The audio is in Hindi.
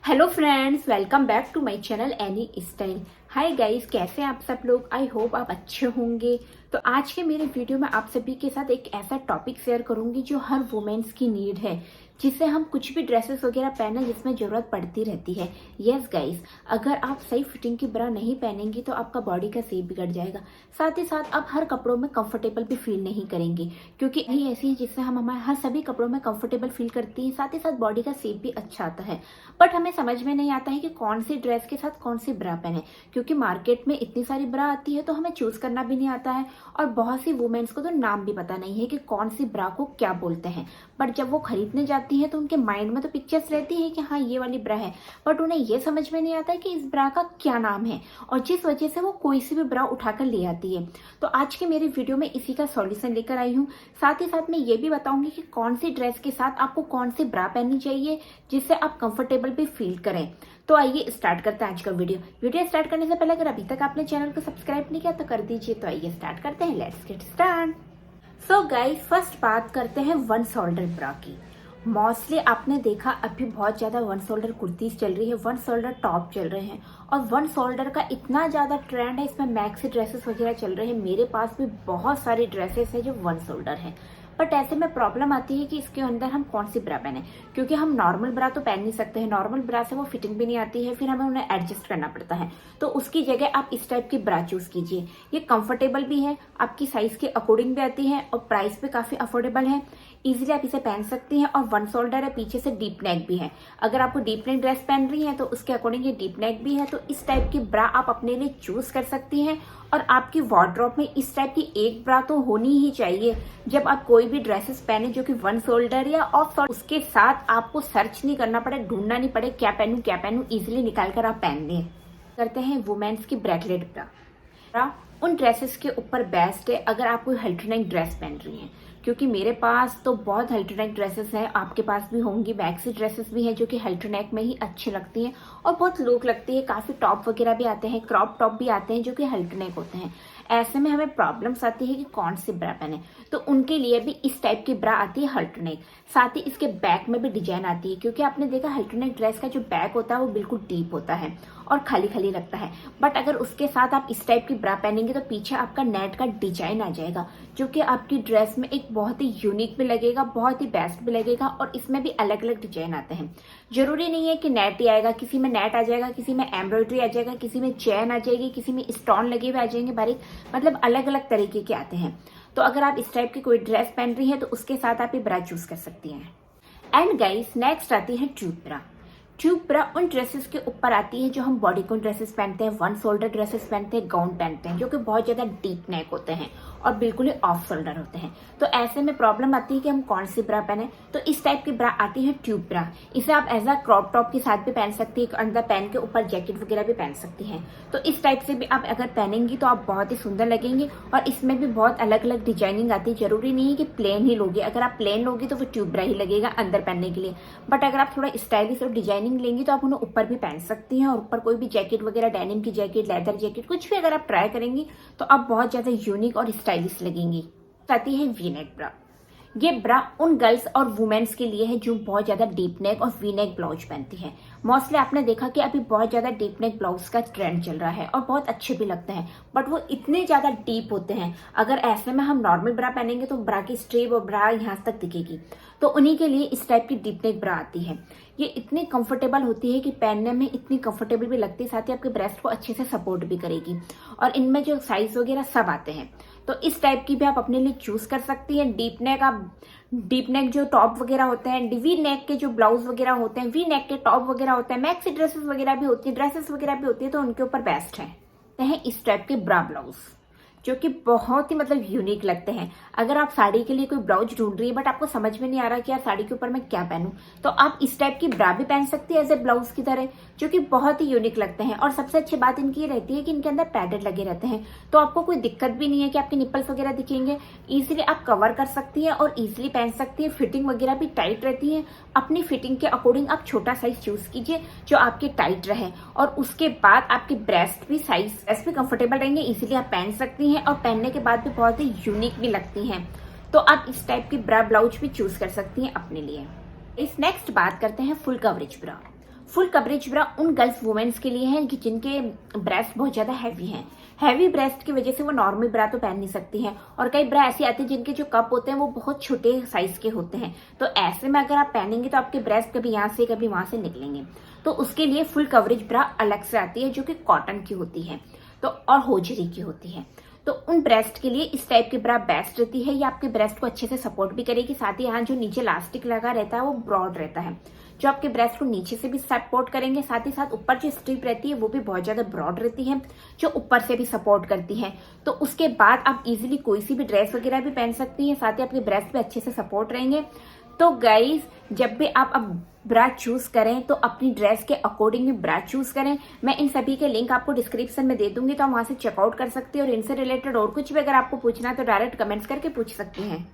Hello friends, welcome back to my channel any style. Hi guys, कैसे हैं आप सब लोग। आई होप आप अच्छे होंगे। तो आज के मेरे वीडियो में आप सभी के साथ एक ऐसा टॉपिक शेयर करूंगी जो हर वुमेन्स की नीड है, जिससे हम कुछ भी ड्रेसेस वगैरह पहने जिसमें जरूरत पड़ती रहती है। यस गाइस, अगर आप सही फिटिंग की ब्रा नहीं पहनेंगी तो आपका बॉडी का शेप बिगड़ जाएगा। साथ ही साथ आप हर कपड़ों में कंफर्टेबल भी फील नहीं करेंगे, क्योंकि यही ऐसी है जिससे हम हमारे हर सभी कपड़ों में कंफर्टेबल फील करती हैं। साथ ही साथ बॉडी का शेप भी अच्छा आता है। बट हमें समझ में नहीं आता है कि कौन सी ड्रेस के साथ कौन सी ब्रा पहने, क्योंकि मार्केट में इतनी सारी ब्रा आती है तो हमें चूज करना भी नहीं आता है। और बहुत सी वुमेन्स को तो नाम भी पता नहीं है कि कौन सी ब्रा को क्या बोलते हैं। बट जब वो खरीदने जाती है तो उनके माइंड में तो पिक्चर्स रहती है कि हाँ ये वाली ब्रा है, बट उन्हें ये समझ में नहीं आता है कि इस ब्रा का क्या नाम है, और जिस वजह से वो कोई सी भी ब्रा उठाकर ले आती है। तो आज के मेरी वीडियो में इसी का सॉल्यूशन लेकर आई हूँ। साथ ही साथ मैं ये भी बताऊंगी कि कौन सी ड्रेस के साथ आपको कौन सी ब्रा पहननी चाहिए जिससे आप कंफर्टेबल भी फील करें। तो आइए स्टार्ट करते हैं आज का वीडियो स्टार्ट करने से पहले अगर अभी तक आपने चैनल को सब्सक्राइब नहीं किया तो कर दीजिए। तो आइए स्टार्ट करते हैं, let's get start. So guys, first बात करते हैं वन शोल्डर ब्रा की। मोस्टली आपने देखा अभी बहुत ज्यादा वन शोल्डर कुर्तीज चल रही है, वन शोल्डर टॉप चल रहे हैं, और वन शोल्डर का इतना ज्यादा ट्रेंड है, इसमें मैक्सी ड्रेसेस वगैरह चल रहे हैं। मेरे पास भी बहुत सारी ड्रेसेस है जो वन शोल्डर है। बट ऐसे में प्रॉब्लम आती है कि इसके अंदर हम कौन सी ब्रा पहने, क्योंकि हम नॉर्मल ब्रा तो पहन नहीं सकते हैं। नॉर्मल ब्रा से वो फिटिंग भी नहीं आती है, फिर हमें उन्हें एडजस्ट करना पड़ता है। तो उसकी जगह आप इस टाइप की ब्रा चूज कीजिए। ये कंफर्टेबल भी है, आपकी साइज के अकॉर्डिंग भी आती है, और प्राइस भी काफी अफोर्डेबल है। इजीली आप इसे पहन सकती हैं, और वन शोल्डर है, पीछे से डीप नेक भी है। अगर आपको डीप नेक ड्रेस पहन रही है तो उसके अकॉर्डिंग ये डीप नेक भी है। तो इस टाइप की ब्रा आप अपने लिए चूज कर सकती हैं। और आपकी वार्डरोब में इस टाइप की एक ब्रा तो होनी ही चाहिए। जब आप कोई भी ड्रेसेस पहने जो कि वन शोल्डर या ऑफ शोल्डर, उसके साथ आपको सर्च नहीं करना पड़े, ढूंढना नहीं पड़े क्या पहनूं, इजिली निकाल कर आप पहन लें। करते हैं वुमेन्स की ब्रेकलेट ब्रा। उन ड्रेसेस के ऊपर बेस्ट है अगर आप कोई अल्टरनेट ड्रेस पहन रही हैं, क्योंकि मेरे पास तो बहुत अल्टरनेट ड्रेसेस हैं, आपके पास भी होंगी। मैक्सी ड्रेसेस भी हैं जो कि अल्टरनेट में ही अच्छी लगती हैं और बहुत लुक लगती है। काफी टॉप वगैरह भी आते हैं, क्रॉप टॉप भी आते हैं जो कि अल्टरनेट होते हैं। ऐसे में हमें प्रॉब्लम्स आती है कि कौन सी ब्रा पहने, तो उनके लिए भी इस टाइप की ब्रा आती है अल्टरनेट। साथ ही इसके बैक में भी डिजाइन आती है, क्योंकि आपने देखा अल्टरनेट ड्रेस का जो बैक होता है वो बिल्कुल डीप होता है और खाली खाली लगता है। बट अगर उसके साथ आप इस टाइप की ब्रा पहनेंगे तो पीछे आपका नेट का डिजाइन आ जाएगा, जो कि आपकी ड्रेस में एक बहुत ही यूनिक भी लगेगा, बहुत ही बेस्ट भी लगेगा। और इसमें भी अलग अलग डिजाइन आते हैं। जरूरी नहीं है कि नेट ही आएगा, किसी में नेट आ जाएगा, किसी में एम्ब्रॉयडरी आ जाएगा, किसी में चैन आ जाएगी, किसी में स्टोन लगे हुए आ जाएंगे बारीक, मतलब अलग अलग तरीके के आते हैं। तो अगर आप इस टाइप की कोई ड्रेस पहन रही है तो उसके साथ आप ये ब्रा चूज कर सकती हैं। एंड गाइस, नेक्स्ट आती है ट्यूब ब्रा। ट्यूब ब्रा उन ड्रेसेस के ऊपर आती है जो हम बॉडीकॉन ड्रेसेस पहनते हैं, वन शोल्डर ड्रेसेस पहनते हैं, गाउन पहनते हैं, जो कि बहुत ज्यादा डीप नेक होते हैं और बिल्कुल ही ऑफ शोल्डर होते हैं। तो ऐसे में प्रॉब्लम आती है कि हम कौन सी ब्रा पहने। तो इस टाइप की ब्रा आती है ट्यूब ब्रा। इसे आप एज अ क्रॉप टॉप के साथ भी पहन सकती है, अंदर पहन के ऊपर जैकेट वगैरह भी पहन सकती हैं। तो इस टाइप से भी आप अगर पहनेंगी तो आप बहुत ही सुंदर लगेंगी। और इसमें भी बहुत अलग अलग डिजाइनिंग आती है। जरूरी नहीं है कि प्लेन ही लोगे, अगर आप प्लेन लोगी तो वो ट्यूब ब्रा ही लगेगा अंदर पहनने के लिए। बट अगर आप थोड़ा स्टाइलिश और डिजाइनिंग लेंगी तो आप उन्हें ऊपर भी पहन सकती हैं, और ऊपर कोई भी जैकेट वगैरह, डेनिम की जैकेट, लेदर जैकेट, कुछ भी अगर आप ट्राई करेंगी तो आप बहुत ज्यादा यूनिक और स्टाइलिश लगेंगी। आती है वी नेक ब्रा। ये ब्रा उन गर्ल्स और वुमेन्स के लिए है जो बहुत ज्यादा डीप नेक और वी नेक ब्लाउज पहनती है। मोस्टली आपने देखा कि अभी बहुत ज्यादा डीप नेक ब्लाउज का ट्रेंड चल रहा है और बहुत अच्छे भी लगते हैं, बट वो इतने ज्यादा डीप होते हैं। अगर ऐसे में हम नॉर्मल ब्रा पहनेंगे तो ब्रा की स्ट्रेप और ब्रा यहाँ तक दिखेगी। तो उन्हीं के लिए इस टाइप की डीप नेक ब्रा आती है। ये इतनी कंफर्टेबल होती है कि पहनने में इतनी कंफर्टेबल भी लगती है, साथ ही आपके ब्रेस्ट को अच्छे से सपोर्ट भी करेगी। और इनमें जो साइज वगैरह सब आते हैं, तो इस टाइप की भी आप अपने लिए चूज कर सकती हैं। डीप नेक जो टॉप वगैरह होते हैं, वी नेक के जो ब्लाउज वगैरह होते हैं, वी नेक के टॉप वगैरह होते हैं, मैक्सी ड्रेसेस वगैरह भी होती है, ड्रेसेस वगैरह भी होती है, तो उनके ऊपर बेस्ट है इस टाइप के ब्रा ब्लाउज, जो कि बहुत ही मतलब यूनिक लगते हैं। अगर आप साड़ी के लिए कोई ब्लाउज ढूंढ रही है बट आपको समझ में नहीं आ रहा कि यार साड़ी के ऊपर मैं क्या पहनूं, तो आप इस टाइप की ब्रा भी पहन सकती है एज ए ब्लाउज की तरह, जो कि बहुत ही यूनिक लगते हैं। और सबसे अच्छी बात इनकी ये रहती है कि इनके अंदर पैडेड लगे रहते हैं, तो आपको कोई दिक्कत भी नहीं है कि आपके निप्पल्स वगैरह दिखेंगे। इजिली आप कवर कर सकती है और इजिली पहन सकती है। फिटिंग वगैरह भी टाइट रहती है। अपनी फिटिंग के अकॉर्डिंग आप छोटा साइज चूज कीजिए जो आपके टाइट रहे, और उसके बाद आपके ब्रेस्ट भी कंफर्टेबल रहेंगे, इजिली आप पहन सकती हैं और पहनने के बाद भी बहुत ही यूनिक भी लगती हैं। तो आप इस टाइप की ब्रा ब्लाउज भी चूज कर सकती हैं अपने लिए। इस नेक्स्ट बात करते हैं फुल कवरेज ब्रा। फुल कवरेज ब्रा उन गर्ल्स वुमेन्स के लिए है कि जिनके ब्रेस्ट बहुत ज्यादा हैवी हैं। हैवी ब्रेस्ट की वजह से वो नॉर्मल ब्रा तो पहन नहीं सकती हैं, और कई ब्रा ऐसी आती है जिनके जो कप होते हैं वो बहुत छोटे साइज के होते हैं। तो ऐसे में अगर आप पहनेंगे तो आपके ब्रेस्ट कभी यहाँ से कभी वहां से निकलेंगे। तो उसके लिए फुल कवरेज ब्रा अलग से आती है जो कि कॉटन की होती है तो और होजरी की होती है। तो उन ब्रेस्ट के लिए इस टाइप की ब्रा बेस्ट रहती है। ये आपके ब्रेस्ट को अच्छे से सपोर्ट भी करेगी, साथ ही यहाँ जो नीचे इलास्टिक लगा रहता है वो ब्रॉड रहता है, जो आपके ब्रेस्ट को नीचे से भी सपोर्ट करेंगे। साथ ही साथ ऊपर जो स्ट्रिप रहती है वो भी बहुत ज्यादा ब्रॉड रहती है, जो ऊपर से भी सपोर्ट करती है। तो उसके बाद आप इजीली कोई सी भी ड्रेस वगैरह भी पहन सकती हैं, साथ ही आपके ब्रेस्ट पे अच्छे से सपोर्ट रहेंगे। तो गाइज जब भी आप अब ब्रा चूज करें तो अपनी ड्रेस के अकॉर्डिंग भी ब्रा चूज करें। मैं इन सभी के लिंक आपको डिस्क्रिप्शन में दे दूंगी, तो आप वहां से चेकआउट कर सकते हैं। और इनसे रिलेटेड और कुछ भी अगर आपको पूछना है तो डायरेक्ट कमेंट्स करके पूछ सकती हैं।